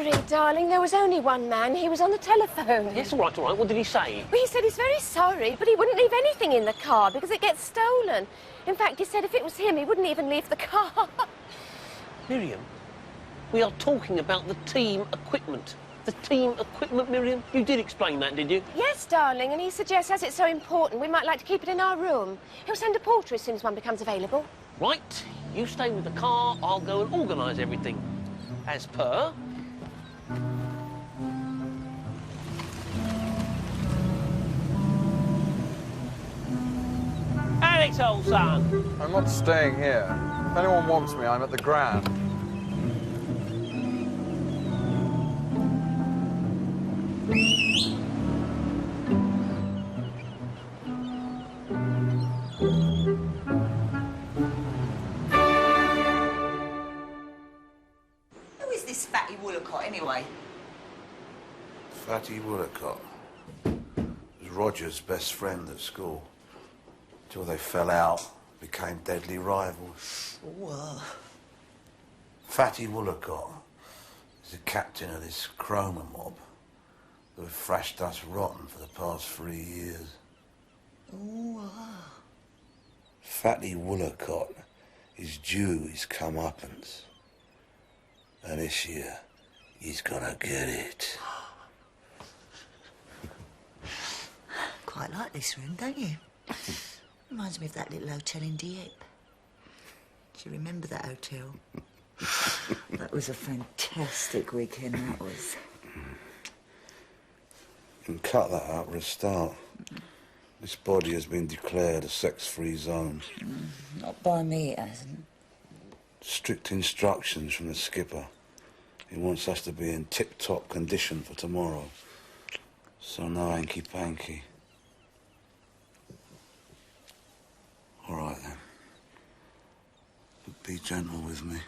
sorry, darling. There was only one man. He was on the telephone. Yes, all right, all right. What did he say? Well, he said he's very sorry, but he wouldn't leave anything in the car because it gets stolen. In fact, he said if it was him, he wouldn't even leave the car. Miriam, we are talking about the team equipment. The team equipment, Miriam? You did explain that, did you? Yes, darling, and he suggests as it's so important, we might like to keep it in our room. He'll send a porter as soon as one becomes available. Right. You stay with the car, I'll go and organise everything. As per... Alex, old son! I'm not staying here. If anyone wants me, I'm at the Grand. Who is this Fatty Woolacott, anyway? Fatty Woolacott was Roger's best friend at school. Till they fell out, became deadly rivals. Whoa. Fatty Woolacott is the captain of this Croma mob who have thrashed us rotten for the past 3 years. Ooh, Fatty Woolacott is due his comeuppance. And this year, he's gonna get it. Quite like this room, don't you? Reminds me of that little hotel in Dieppe. Do you remember that hotel? That was a fantastic weekend, that was. You can cut that out for a start. This body has been declared a sex-free zone. Not by me, it hasn't. Strict instructions from the skipper. He wants us to be in tip-top condition for tomorrow. So no hanky-panky. All right, then. But be gentle with me.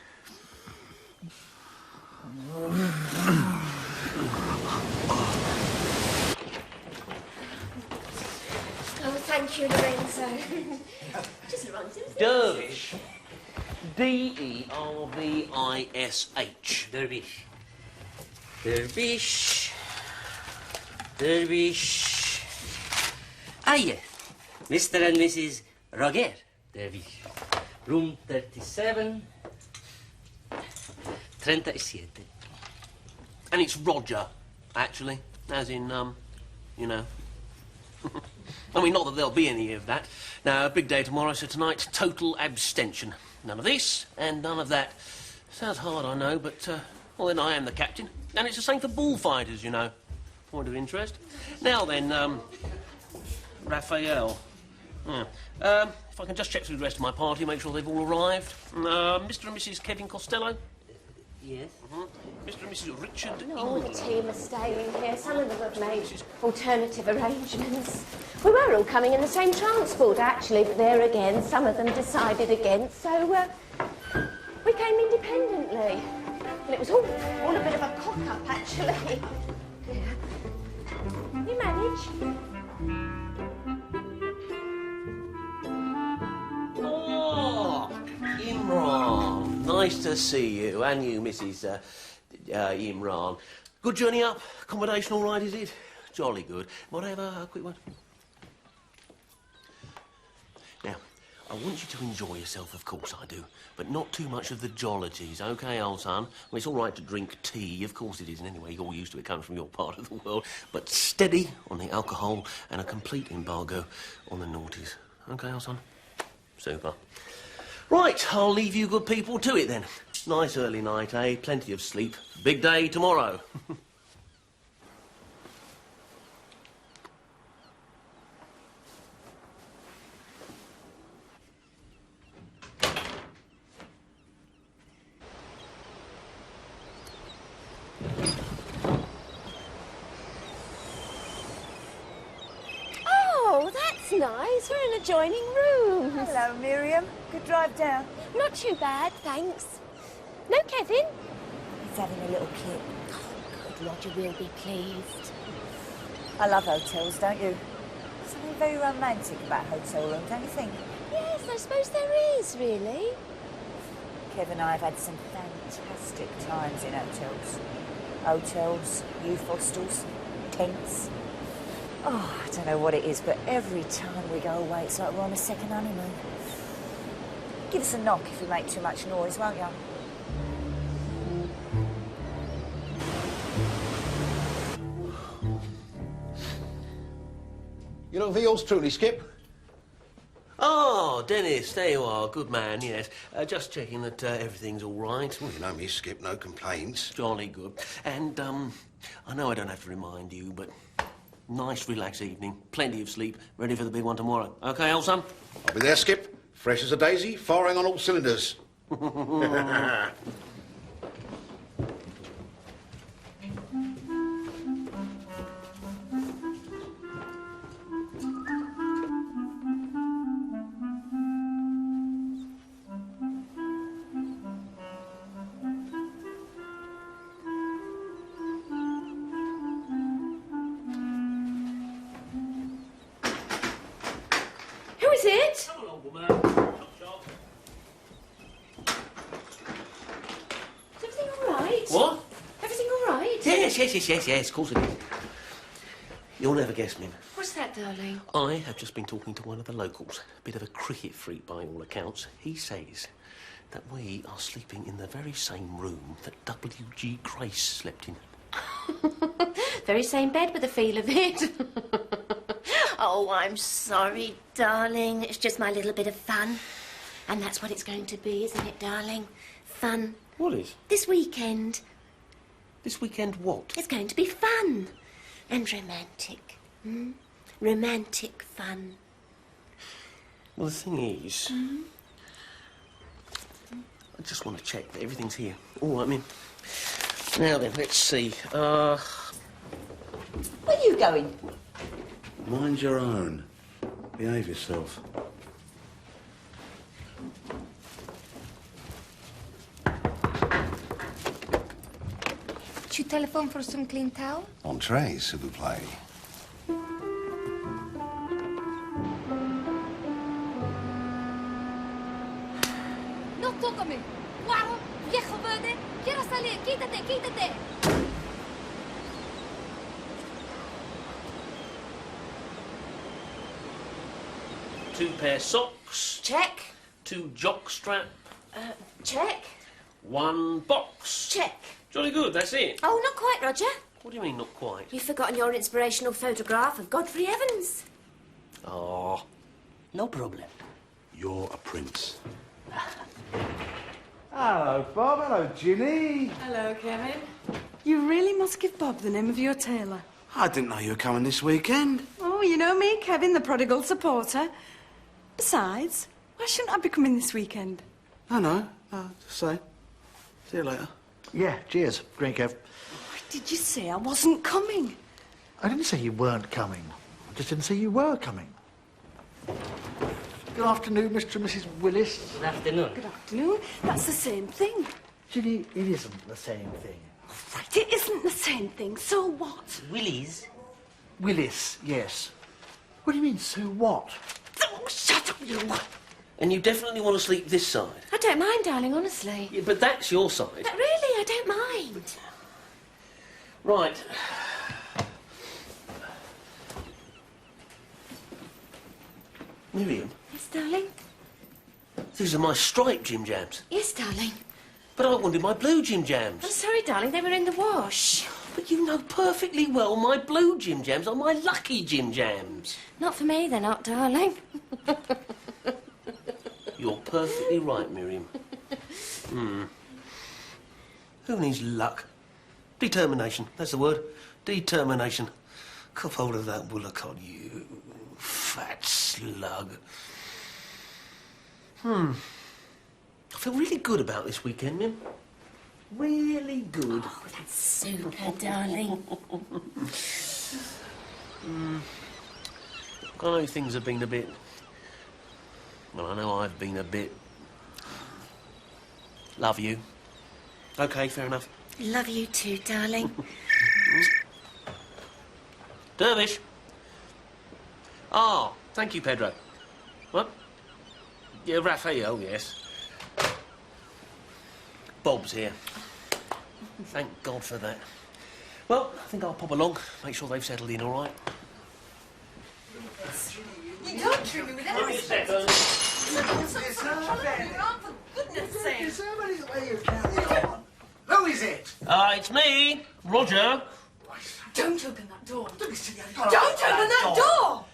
Oh, thank you, Lorenzo. Just Lorenzo. Dervish. D-E-R-V-I-S-H. Dervish. Dervish. Dervish. Ah, yes. Mr. and Mrs. Roger Dervish. Room 37. 37. And it's Roger, actually. As in, you know. I mean, not that there'll be any of that. Now, a big day tomorrow, so tonight, total abstention. None of this, and none of that. Sounds hard, I know, but, well, then I am the captain. And it's the same for bullfighters, you know. Point of interest. Now then, Raphael. Yeah. If I can just check through the rest of my party, make sure they've all arrived. Mr. and Mrs. Kevin Costello. Yes. Mr. and Mrs. Richard. All the team are staying here. Some of them have made alternative arrangements. We were all coming in the same transport, actually, but there again, some of them decided against, so we came independently. And it was all a bit of a cock-up, actually. Yeah. You manage? Oh, Imran. Nice to see you, and you, Mrs. Imran. Good journey up? Accommodation all right, is it? Jolly good. Might I have a quick one? Now, I want you to enjoy yourself, of course I do, but not too much of the jollities, OK, old son? Well, it's all right to drink tea, of course it is, and anyway, you're all used to it, coming from your part of the world, but steady on the alcohol and a complete embargo on the naughties. OK, old son? Super. Right, I'll leave you good people to it then. Nice early night, eh? Plenty of sleep. Big day tomorrow. Oh, that's nice. We're in adjoining rooms. Hello, Miriam. Good drive down. Not too bad, thanks. No, Kevin? He's having a little kip. Oh, good. Roger will be pleased. I love hotels, don't you? Something very romantic about a hotel room, don't you think? Yes, I suppose there is, really. Kev and I have had some fantastic times in hotels. Hotels, youth hostels, tents. Oh, I don't know what it is, but every time we go away, it's like we're on a second honeymoon. Give us a knock if we make too much noise, won't you? You looking for yours truly, Skip? Oh, Dennis, there you are. Good man, yes. Just checking that everything's all right. Well, you know me, Skip, no complaints. Jolly good. And, I know I don't have to remind you, but nice, relaxed evening. Plenty of sleep. Ready for the big one tomorrow. OK, old son? I'll be there, Skip. Fresh as a daisy, firing on all cylinders. Who is it? Come on, old woman. Shop, shop. Is everything all right? What? Everything all right? Yes, of course it is. You'll never guess, Mim. What's that, darling? I have just been talking to one of the locals, a bit of a cricket freak by all accounts. He says that we are sleeping in the very same room that W.G. Grace slept in. Very same bed with the feel of it. Oh, I'm sorry, darling. It's just my little bit of fun. And that's what it's going to be, isn't it, darling? Fun. What is? This weekend. This weekend what? It's going to be fun. And romantic. Romantic fun. Well, the thing is... I just want to check that everything's here. All right, Mim. Now then, let's see. Where are you going? Mind your own. Behave yourself. Tu telephone for some clean towel? Entree, s'il vous plaît. No tócame. Guarro, viejo verde. Quiero salir. Quítate, quítate. Two pair socks, Check. two jockstrap, Check. one box. Check. Jolly good, that's it. Oh, not quite, Roger. What do you mean, not quite? You've forgotten your inspirational photograph of Godfrey Evans. Oh, No problem. You're a prince. Hello, Bob. Hello, Ginny. Hello, Kevin. You really must give Bob the name of your tailor. I didn't know you were coming this weekend. Oh, you know me, Kevin, the prodigal supporter. Besides, why shouldn't I be coming this weekend? No, just say. See you later. Yeah, cheers. Drink, Kev. Did you say I wasn't coming? I didn't say you weren't coming. I just didn't say you were coming. Good afternoon, Mr. and Mrs. Willis. Good afternoon. Good afternoon. That's the same thing. Ginny, it isn't the same thing. Right, it isn't the same thing. So what? Willies. Willis, yes. What do you mean, so what? Oh, shut up, you. and you definitely want to sleep this side? I don't mind, darling, honestly. Yeah, but that's your side. But really, I don't mind. Right. Miriam, Yes, darling? these are my striped Jim Jams. Yes, darling. But I wanted my blue Jim I'm Jams. sorry, darling, they were in the wash. But you know perfectly well my blue Jim Jams are my lucky Jim Jams. Not for me, they're not, darling. You're perfectly right, Miriam. Who needs luck? Determination, that's the word. Determination. Cup hold of that Woolacott, you fat slug. I feel really good about this weekend, Mim. Really good. Oh, that's super, darling. I know things have been a bit... Well, I know I've been a bit... Love you. OK, fair enough. Love you too, darling. Dervish. Ah, thank you, Pedro. What? Yeah, Raphael, yes. Bob's here. Thank God for that. Well, I think I'll pop along, make sure they've settled in all right. You don't treat me with any respect. For goodness sake. Is somebody the way you carry on? Who is it? It's me, Roger. Don't open that door. Don't be silly. Don't open that door!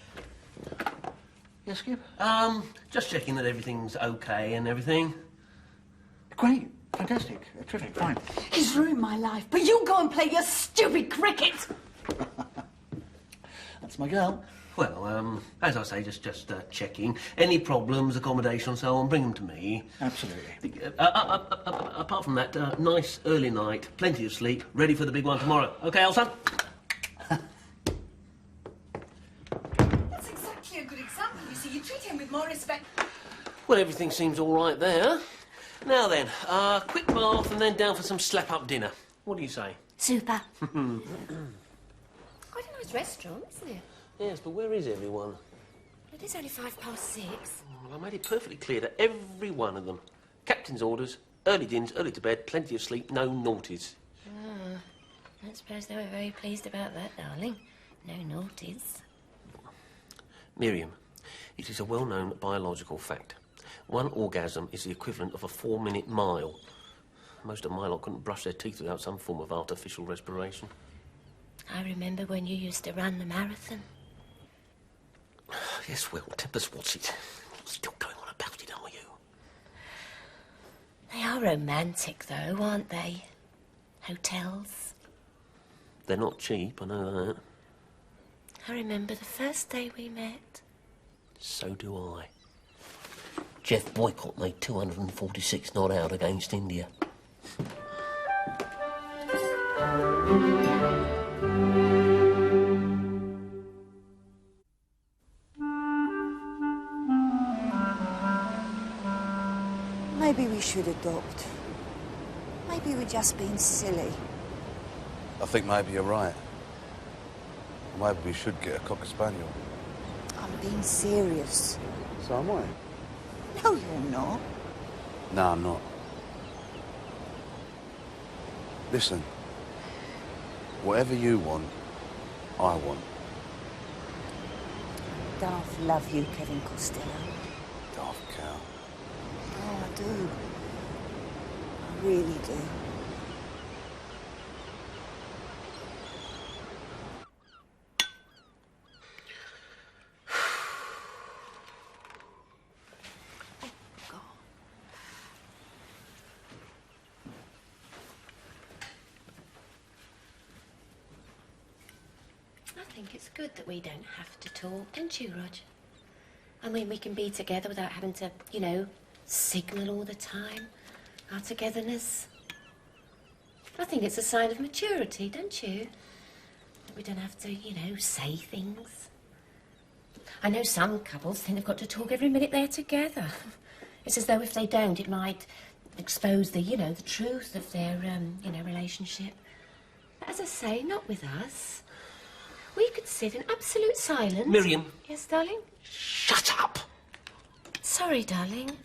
Yes, Skip? Just checking that everything's okay and everything. Great. Fantastic. Terrific. Fine. He's ruined my life, but you go and play your stupid cricket. That's my girl. Well, as I say, just checking. Any problems, accommodation and so on, bring them to me. Absolutely. Apart from that, nice early night, plenty of sleep, ready for the big one tomorrow. Okay, Elsa? That's exactly a good example, you see. You treat him with more respect. Well, everything seems all right there. Now then, quick bath and then down for some slap-up dinner. What do you say? Super. Quite a nice restaurant, isn't it? Yes, but where is everyone? It is only 6:05. Well, I made it perfectly clear to every one of them. Captain's orders, early dinners, early to bed, plenty of sleep, no naughties. Ah, I don't suppose they were very pleased about that, darling. No naughties. Miriam, it is a well-known biological fact. One orgasm is the equivalent of a 4-minute mile. Most of my lot couldn't brush their teeth without some form of artificial respiration. I remember when you used to run the marathon. Yes, well, Tempest, what's it? Still going on about it, are you? They are romantic, though, aren't they? Hotels. They're not cheap, I know that. I remember the first day we met. So do I. Jeff Boycott made 246 not out against India. Maybe we should adopt. Maybe we're just being silly. I think maybe you're right. Maybe we should get a Cocker Spaniel. I'm being serious. So am I. No, you're not. No, I'm not. Listen. Whatever you want, I want. Daft love you, Kevin Costello. Daft cow. Oh, I do. I really do. I think it's good that we don't have to talk, don't you, Roger? I mean, we can be together without having to, you know, signal all the time. Our togetherness. I think it's a sign of maturity, don't you? That we don't have to, you know, say things. I know some couples think they've got to talk every minute they're together. It's as though if they don't, it might expose the, you know, the truth of their, you know, relationship. But as I say, not with us. We could sit in absolute silence. Miriam. Yes, darling? Shut up! Sorry, darling.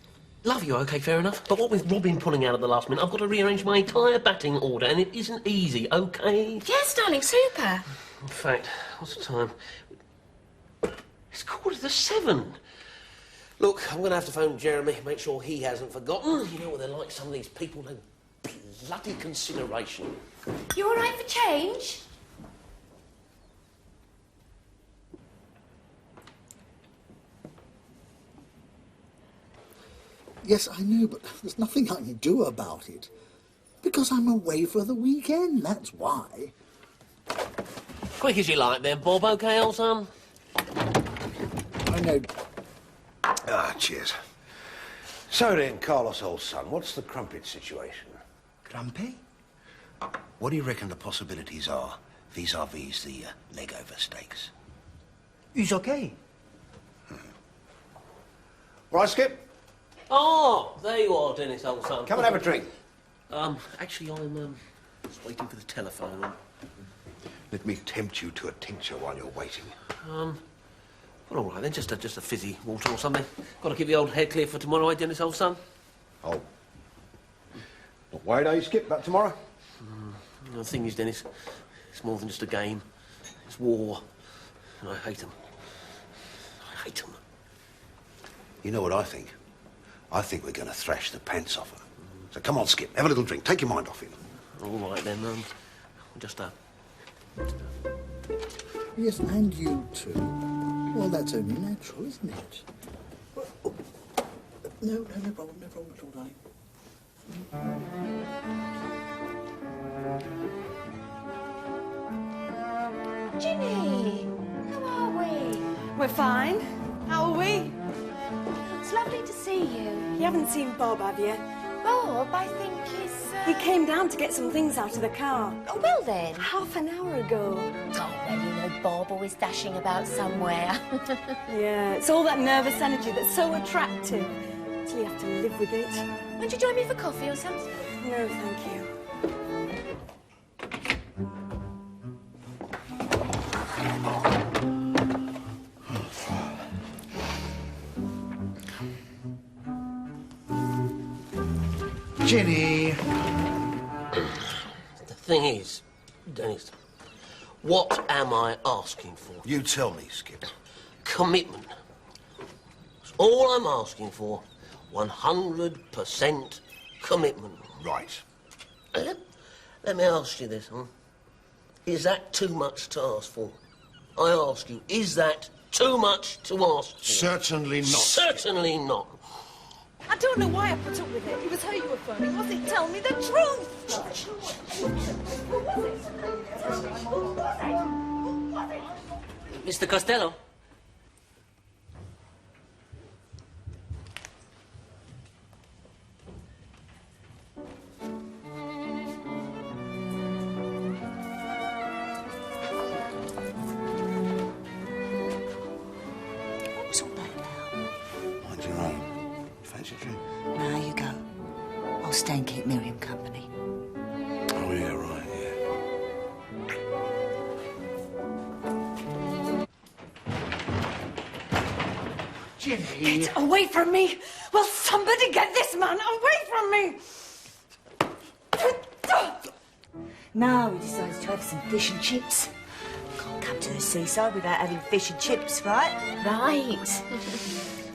Love you, okay, fair enough. But what with Robin pulling out at the last minute, I've got to rearrange my entire batting order, and it isn't easy, okay? Yes, darling, super. In fact, what's the time? It's 7:15. Look, I'm going to have to phone Jeremy, make sure he hasn't forgotten. You know what they're like, some of these people, no bloody consideration. You all right for change? Yes, I know, but there's nothing I can do about it. Because I'm away for the weekend, that's why. Quick as you like then, Bob, okay, old son? I know. Ah, cheers. So then, Carlos, old son, what's the crumpet situation? Grumpy? What do you reckon the possibilities are vis-à-vis the leg over stakes? He's okay. Right, Skip? Oh, there you are, Dennis, old son. Come and have a drink. Actually, I'm, just waiting for the telephone. Let me tempt you to a tincture while you're waiting. Well, all right then, just a fizzy water or something. Got to keep the old head clear for tomorrow, eh, Dennis, old son? Oh. Not worried, are you, Skip, about tomorrow? The thing is, Dennis, It's more than just a game. It's war. And I hate them. I hate them. You know what I think? I think we're going to thrash the pants off her. So come on, Skip, have a little drink. Take your mind off it. All right then, just Yes, and you too. Well, that's only natural, isn't it? Oh, no problem at all, darling. Ginny, how are we? We're fine. How are we? It's lovely to see you. You haven't seen Bob, have you? Bob, I think he's... He came down to get some things out of the car. Oh, well then. Half an hour ago. Oh, well, you know, Bob always dashing about somewhere. Yeah, it's all that nervous energy that's so attractive. Till you have to live with it. Won't you join me for coffee or something? No, thank you. Ginny. The thing is, Dennis, what am I asking for? You tell me, Skip. Commitment. That's all I'm asking for. 100% commitment. Right. Let me ask you this, huh? Is that too much to ask for? I ask you, is that too much to ask for? Certainly not. Certainly not. I don't know why I put up with it. It was her you were phoning, was it? Tell me the truth! Mr. Costello? What was all that about? Mind your own. Fancy a drink? Now you go. I'll stay and keep Miriam company. Oh, yeah, right, yeah. Ginny. Get away from me! Will somebody get this man away from me? Now he decides to have some fish and chips. Can't come to the seaside without having fish and chips, right? Right.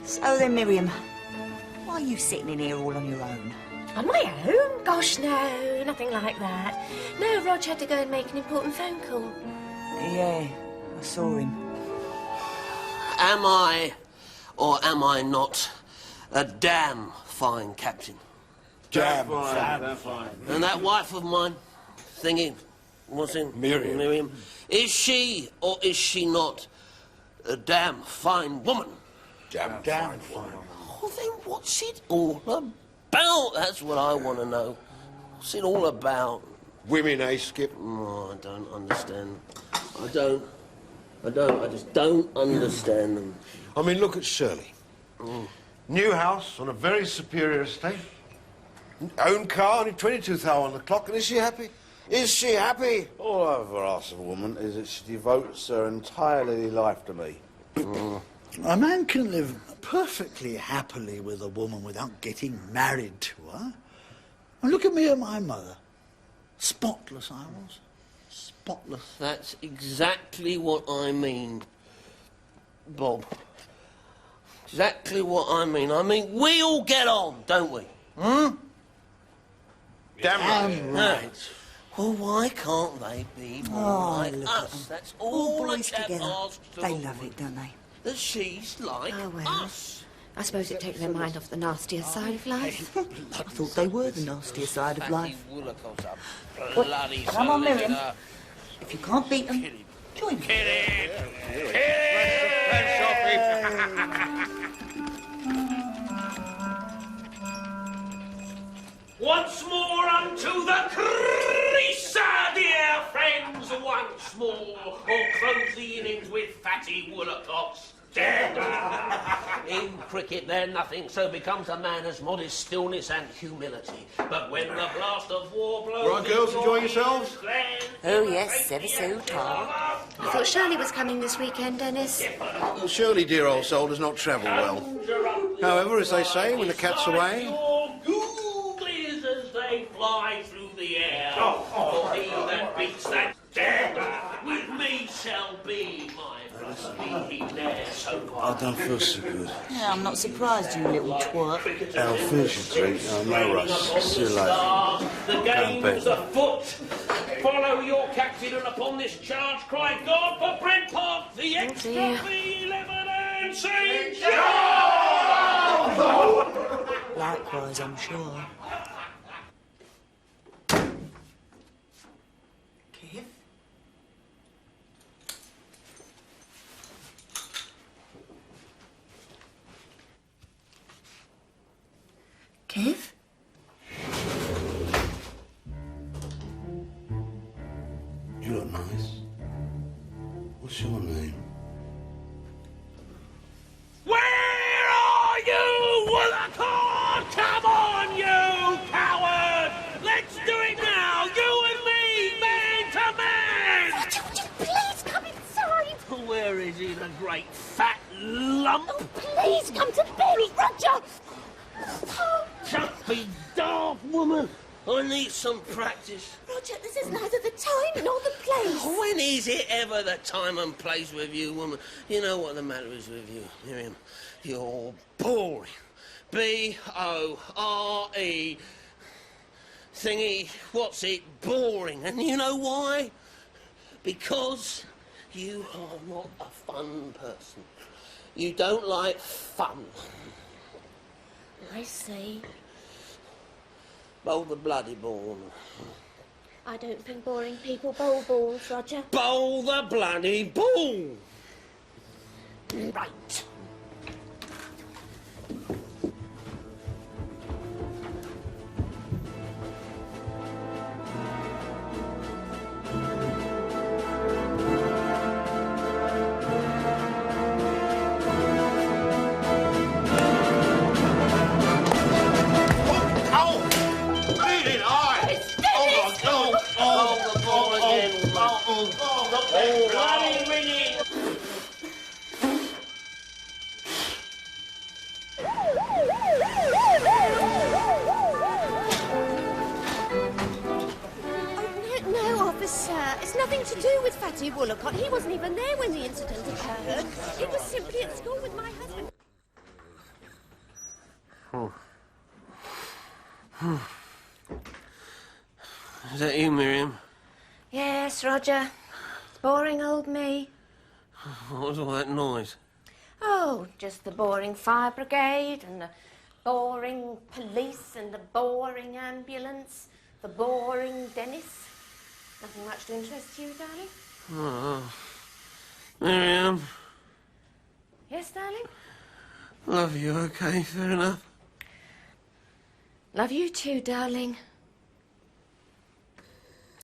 So then, Miriam, why are you sitting in here all on your own? On my own? Gosh, no, nothing like that. No, Rog had to go and make an important phone call. Yeah, I saw him. Am I, or am I not, a damn fine captain? Damn fine. And that wife of mine, thingy, what's in? Miriam. Is she, or is she not, a damn fine woman? Damn fine. Well, then what's it all about? That's what I want to know. What's it all about? Women, eh, Skip? Oh, I don't understand. I just don't understand them. I mean, look at Shirley. New house on a very superior estate. Own car, only 22th hour on the clock, and is she happy? Is she happy? All I've ever asked of a woman is that she devotes her entirely life to me. A man can live perfectly happily with a woman without getting married to her. And look at me and my mother. Spotless I was. Spotless. That's exactly what I mean, Bob. Exactly what I mean. I mean, we all get on, don't we? Damn right. Well, why can't they be more like look at us? them. That's All all a boys chap together. asks of They a love woman. it, don't they? That she's like Oh, well. us. I suppose it takes their mind off the nastier side of life. I thought they were the nastier side of life. Woolacos are bloody Come on, solid, Miriam. If you can't beat them, join them. Once more unto the crease, dear friends, once more, or close the innings with fatty Woolacocks. In cricket, there nothing so becomes a man as modest stillness and humility. But when the blast of war blows... Right, girls, enjoying yourselves? Oh, yes, ever so tall. I thought Shirley was coming this weekend, Dennis. Well, Shirley, dear old soul, does not travel well. However, as they say, when the cat's away... Googlies as they fly through the air. For he that beats that dead I don't feel so good. Yeah, I'm not surprised, you little twat. I'll finish your drink. No rush. See you later. The game's afoot. Follow your captain, and upon this charge cry God for Brent Park, the extra V11 and St. John! Likewise, I'm sure. Kev? Kev? You look nice. What's your name? Where are you, Woolaccord? Come on, you coward! Let's do it now, you and me, man to man! Roger, would you please come inside? Where is he, the great fat lump? Oh, please come to bed, Roger! Oh. Don't be daft, woman. I need some practice. Roger, this is neither the time nor the place. When is it ever the time and place with you, woman? You know what the matter is with you, Miriam? You're boring. B-O-R-E. Thingy, what's it? Boring. And you know why? Because you are not a fun person. You don't like fun. I see. Bowl the bloody ball. I don't think boring people bowl balls, Roger. Bowl the bloody ball! Right. It's nothing to do with Fatty Woolacott. He wasn't even there when the incident occurred. He was simply at school with my husband. Is that you, Miriam? Yes, Roger. Boring old me. What was all that noise? Oh, just the boring fire brigade and the boring police and the boring ambulance, the boring dentist. Nothing much to interest you, darling? Oh. Miriam. Yes, darling? Love you, okay, fair enough. Love you too, darling.